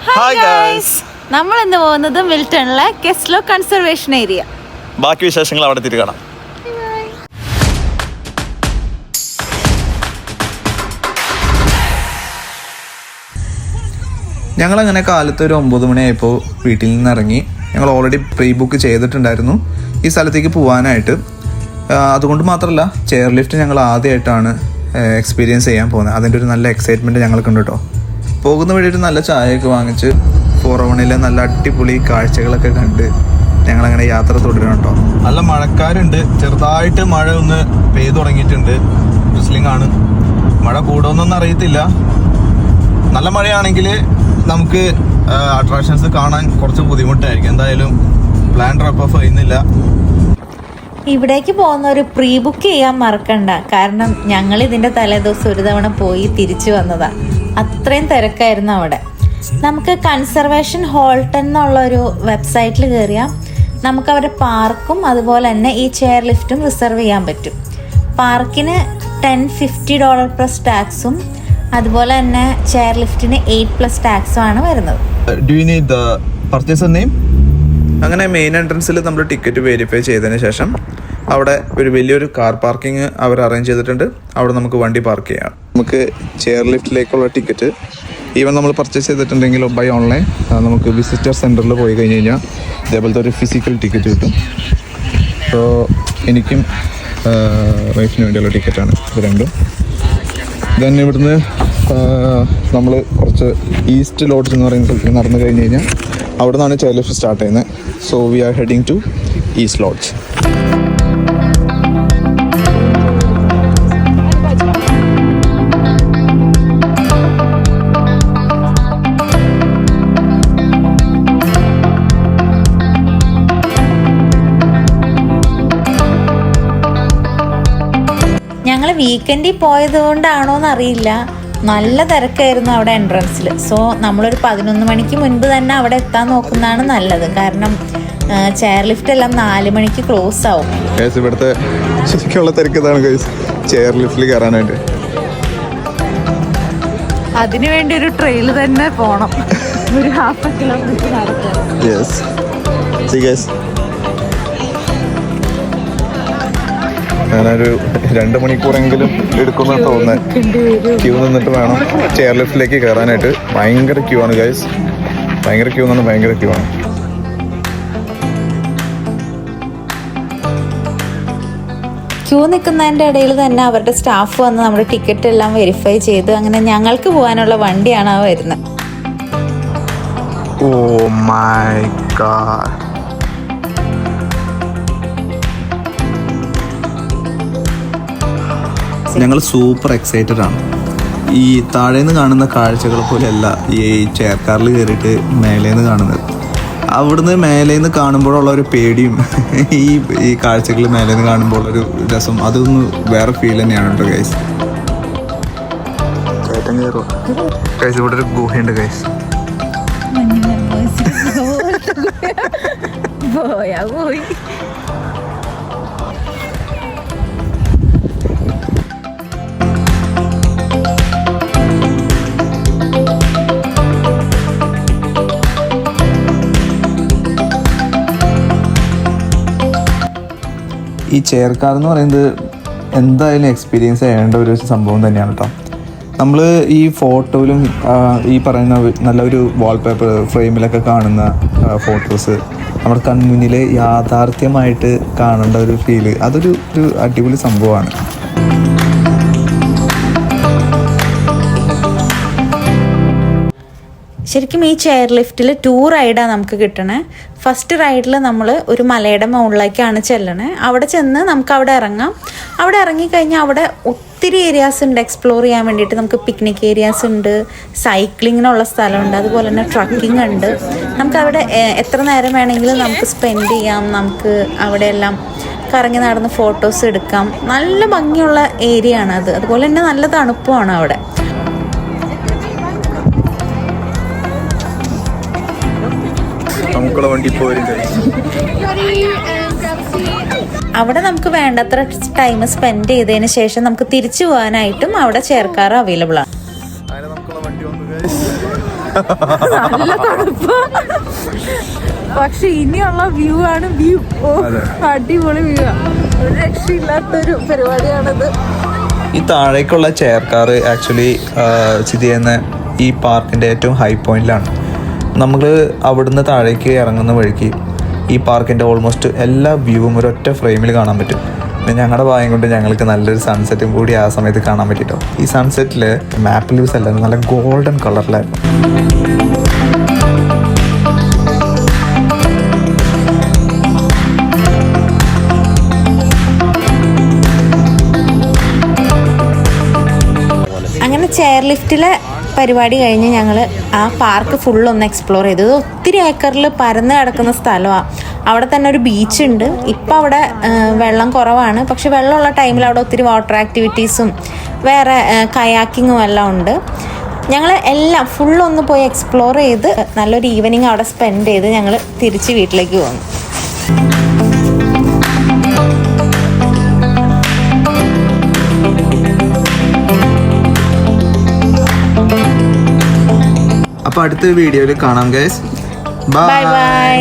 Hi guys, നമ്മൾ ഇന്ന് പോകുന്നത് മിൽട്ടണിലെ കെസ്ലോ കൺസർവേഷൻ ഏരിയ. ബാക്കി വിശേഷങ്ങൾ അവിടെ തിരികെ കാണാം. ഞങ്ങളങ്ങനെ കാലത്ത് ഒരു 9 മണിയായപ്പോൾ വീട്ടിൽ നിന്ന് ഇറങ്ങി. ഞങ്ങൾ ഓൾറെഡി പ്രീ ബുക്ക് ചെയ്തിട്ടുണ്ടായിരുന്നു ഈ സ്ഥലത്തേക്ക് പോകാനായിട്ട്. അതുകൊണ്ട് മാത്രമല്ല, ചെയർ ലിഫ്റ്റ് ഞങ്ങൾ ആദ്യമായിട്ടാണ് എക്സ്പീരിയൻസ് ചെയ്യാൻ പോകുന്നത്. അതിൻ്റെ ഒരു നല്ല എക്സൈറ്റ്മെൻറ്റ് ഞങ്ങൾക്കുണ്ട് കേട്ടോ. പോകുന്ന വഴി ഒരു നല്ല ചായയൊക്കെ വാങ്ങിച്ച് 401 നല്ല അടിപൊളി കാഴ്ചകളൊക്കെ കണ്ട് ഞങ്ങളങ്ങനെ യാത്ര തുടരണം കേട്ടോ. നല്ല മഴക്കാരുണ്ട്, ചെറുതായിട്ട് മഴ ഒന്ന് പെയ്തു തുടങ്ങിയിട്ടുണ്ട്. ഡ്രിസ്ലിംഗ് ആണ്. മഴ കൂടുമെന്നൊന്നും അറിയത്തില്ല. നല്ല മഴയാണെങ്കിൽ നമുക്ക് അട്രാക്ഷൻസ് കാണാൻ കുറച്ച് ബുദ്ധിമുട്ടായിരിക്കും. എന്തായാലും പ്ലാൻ ഡ്രോപ്പ് ഓഫ് ചെയ്യുന്നില്ല. ഇവിടേക്ക് പോകുന്ന ഒരു പ്രീ ബുക്ക് ചെയ്യാൻ മറക്കണ്ട. കാരണം ഞങ്ങൾ ഇതിൻ്റെ തലേദിവസം ഒരു തവണ പോയി തിരിച്ചു വന്നതാ. അത്രയും തിരക്കായിരുന്നു അവിടെ. നമുക്ക് കൺസർവേഷൻ ഹോൾട്ടൺ എന്നുള്ളൊരു വെബ്സൈറ്റിൽ കയറിയാൽ നമുക്ക് അവരുടെ പാർക്കും അതുപോലെ തന്നെ ഈ ചെയർ ലിഫ്റ്റും റിസർവ് ചെയ്യാൻ പറ്റും. പാർക്കിന് $10-50 പ്ലസ് ടാക്സും അതുപോലെ തന്നെ ചെയർ ലിഫ്റ്റിന് 8+ ടാക്സും ആണ് വരുന്നത്. അങ്ങനെ മെയിൻ എൻട്രൻസിൽ നമ്മൾ ടിക്കറ്റ് വെരിഫൈ ചെയ്തതിന് ശേഷം അവിടെ ഒരു വലിയൊരു കാർ പാർക്കിംഗ് അവർ അറേഞ്ച് ചെയ്തിട്ടുണ്ട്. അവിടെ നമുക്ക് വണ്ടി പാർക്ക് ചെയ്യാം. നമുക്ക് ചെയർ ലിഫ്റ്റിലേക്കുള്ള ടിക്കറ്റ് ഈവൻ നമ്മൾ പർച്ചേസ് ചെയ്തിട്ടുണ്ടെങ്കിലോ ബൈ ഓൺലൈൻ നമുക്ക് വിസിറ്റർ സെൻറ്ററിൽ പോയി കഴിഞ്ഞ് കഴിഞ്ഞാൽ ഇതേപോലത്തെ ഒരു ഫിസിക്കൽ ടിക്കറ്റ് കിട്ടും. സോ എനിക്കും വൈഫിന് വേണ്ടിയുള്ള ടിക്കറ്റാണ് ഇത് രണ്ടും. ദെൻ ഇവിടുന്ന് നമ്മൾ കുറച്ച് ഈസ്റ്റ് ലോഡ്ജ് എന്ന് പറയുന്ന സ്ഥലത്ത് നടന്നു കഴിഞ്ഞ് കഴിഞ്ഞാൽ അവിടെ നിന്നാണ് ചെയർ ലിഫ്റ്റ് സ്റ്റാർട്ട് ചെയ്യുന്നത്. So we are heading to East Lodge. ഞങ്ങൾ വീക്കെൻഡിൽ പോയത് കൊണ്ടാണോന്ന് അറിയില്ല, നല്ല തിരക്കായിരുന്നു അവിടെ എൻട്രൻസിൽ. സോ നമ്മളൊരു 11 മണിക്ക് മുൻപ് തന്നെ അവിടെ എത്താൻ നോക്കുന്നതാണ് നല്ലത്. കാരണം ചെയർ ലിഫ്റ്റ് എല്ലാം 4 മണിക്ക് ക്ലോസ് ആവും. ഇവിടുത്തെ ശരിക്കുള്ള തിരക്കതാണ് ഗൈസ്, ചെയർ ലിഫ്റ്റിൽ കയറാനായിട്ട്. അതിനുവേണ്ടി ഒരു ട്രെയിൽ തന്നെ പോണം. ഒരു 1/2 കിലോമീറ്റർ നടക്കണം. യെസ്, ഞാനൊരു 2 മണിക്കൂറെങ്കിലും എടുക്കുന്ന തോന്നുന്നത്. ക്യൂ നിന്നിട്ട് വേണം ചെയർ ലിഫ്റ്റിലേക്ക് കയറാനായിട്ട്. ഭയങ്കര ക്യൂ ആണ് ഗൈസ്, ഭയങ്കര ക്യൂ ആണ്. ക്യൂ നിൽക്കുന്നതിൻ്റെ ഇടയിൽ തന്നെ അവരുടെ സ്റ്റാഫ് വന്ന് നമ്മുടെ ടിക്കറ്റ് എല്ലാം വെരിഫൈ ചെയ്ത് അങ്ങനെ ഞങ്ങൾക്ക് പോകാനുള്ള വണ്ടിയാണ് ആ വരുന്നത്. ഓ മൈ ഗോഡ്, ഞങ്ങൾ സൂപ്പർ എക്സൈറ്റഡ് ആണ്. ഈ താഴേന്ന് കാണുന്ന കാഴ്ചകൾ പോലെയല്ല ഈ ചെയർ കാറിൽ കയറിയിട്ട് മേലേന്ന് കാണുന്നത്. അവിടുന്ന് മേലേന്ന് കാണുമ്പോഴുള്ള ഒരു പേടിയും ഈ കാഴ്ചകൾ മേലേന്ന് കാണുമ്പോഴുള്ളൊരു രസം, അതൊന്ന് വേറെ ഫീൽ തന്നെയാണ് കേട്ടോ ഗൈസ്. കയറ്റം കയറുക ഗൈസ്. ഇവിടെ ഒരു ഗുഹയുണ്ട് ഗൈസ്. ഈ ചെയർ കാർ എന്ന് പറയുന്നത് എന്തായാലും എക്സ്പീരിയൻസ് ചെയ്യേണ്ട ഒരു സംഭവം തന്നെയാണ് കേട്ടോ. നമ്മൾ ഈ ഫോട്ടോയിലും ഈ പറയുന്ന നല്ല ഒരു വാൾപേപ്പർ ഫ്രെയിമിലൊക്കെ കാണുന്ന ഫോട്ടോസ് നമ്മുടെ കൺമുന്നിൽ യാഥാർത്ഥ്യമായിട്ട് കാണേണ്ട ഒരു ഫീല്, അതൊരു അടിപൊളി സംഭവമാണ്. ശരിക്കും ഈ ചെയർ ലിഫ്റ്റിൽ 2 റൈഡാണ് നമുക്ക് കിട്ടണേ. ഫസ്റ്റ് റൈഡിൽ നമ്മൾ ഒരു മലയുടെ മുകളിലേക്കാണ് ചെല്ലണേ. അവിടെ ചെന്ന് നമുക്ക് അവിടെ ഇറങ്ങാം. അവിടെ ഇറങ്ങിക്കഴിഞ്ഞാൽ അവിടെ ഒത്തിരി ഏരിയാസ് ഉണ്ട് എക്സ്പ്ലോർ ചെയ്യാൻ വേണ്ടിയിട്ട്. നമുക്ക് പിക്നിക് ഏരിയാസ് ഉണ്ട്, സൈക്ലിങ്ങിനുള്ള സ്ഥലമുണ്ട്, അതുപോലെ തന്നെ ട്രക്കിംഗ് ഉണ്ട്. നമുക്ക് അവിടെ എത്ര നേരം വേണമെങ്കിലും നമുക്ക് സ്പെൻഡ് ചെയ്യാം. നമുക്ക് അവിടെയെല്ലാം കറങ്ങി നടന്ന് ഫോട്ടോസ് എടുക്കാം. നല്ല ഭംഗിയുള്ള ഏരിയ ആണ് അത്. അതുപോലെ തന്നെ നല്ല തണുപ്പുമാണ് അവിടെ. അവിടെ നമുക്ക് വേണ്ടത്ര ടൈം സ്പെൻഡ് ചെയ്തതിന് ശേഷം നമുക്ക് തിരിച്ചു പോകാനായിട്ടും അവിടെ ചെയർ കാർ അവൈലബിൾ ആണ്. നല്ല തണുപ്പ്. പക്ഷെ ഇനിയുള്ള വ്യൂ ആണ് വ്യൂ. അടിപൊളി വ്യൂ ആണ്. ഒരു രക്ഷയില്ലാത്തൊരു പരിപാടിയാണിത്. ഈ താഴേക്കുള്ള ചെയർ കാർ ആക്ച്വലി സ്ഥിതി ചെയ്യുന്ന ഈ പാർക്കിൻ്റെ ഏറ്റവും ഹൈ പോയിന്റിലാണ്. നമ്മൾ അവിടുന്ന് താഴേക്ക് ഇറങ്ങുന്ന വഴിക്ക് ഈ പാർക്കിൻ്റെ ഓൾമോസ്റ്റ് എല്ലാ വ്യൂവും ഒരൊറ്റ ഫ്രെയിമിൽ കാണാൻ പറ്റും. പിന്നെ ഞങ്ങളുടെ ഭാഗം കൊണ്ട് ഞങ്ങൾക്ക് നല്ലൊരു സൺസെറ്റും കൂടി ആ സമയത്ത് കാണാൻ പറ്റിട്ടോ. ഈ സൺസെറ്റിൽ മാപ്പിൾ ലീവ്സ് അല്ല, നല്ല ഗോൾഡൻ കളറിലായിരുന്നു. അങ്ങനെ ചെയർ ലിഫ്റ്റിലെ പരിപാടി കഴിഞ്ഞ് ഞങ്ങൾ ആ പാർക്ക് ഫുള്ളൊന്ന് എക്സ്പ്ലോർ ചെയ്തു. ഇത് ഒത്തിരി ഏക്കറിൽ പരന്ന് കിടക്കുന്ന സ്ഥലമാണ്. അവിടെ തന്നെ ഒരു ബീച്ചുണ്ട്. ഇപ്പം അവിടെ വെള്ളം കുറവാണ്. പക്ഷെ വെള്ളമുള്ള ടൈമിൽ അവിടെ ഒത്തിരി വാട്ടർ ആക്ടിവിറ്റീസും വേറെ കയാക്കിങ്ങും എല്ലാം ഉണ്ട്. ഞങ്ങൾ എല്ലാം ഫുള്ളൊന്ന് പോയി എക്സ്പ്ലോർ ചെയ്ത് നല്ലൊരു ഈവനിങ് അവിടെ സ്പെൻഡ് ചെയ്ത് ഞങ്ങൾ തിരിച്ച് വീട്ടിലേക്ക് പോന്നു. അപ്പോൾ അടുത്ത വീഡിയോയിൽ കാണാം ഗൈസ്. Bye bye.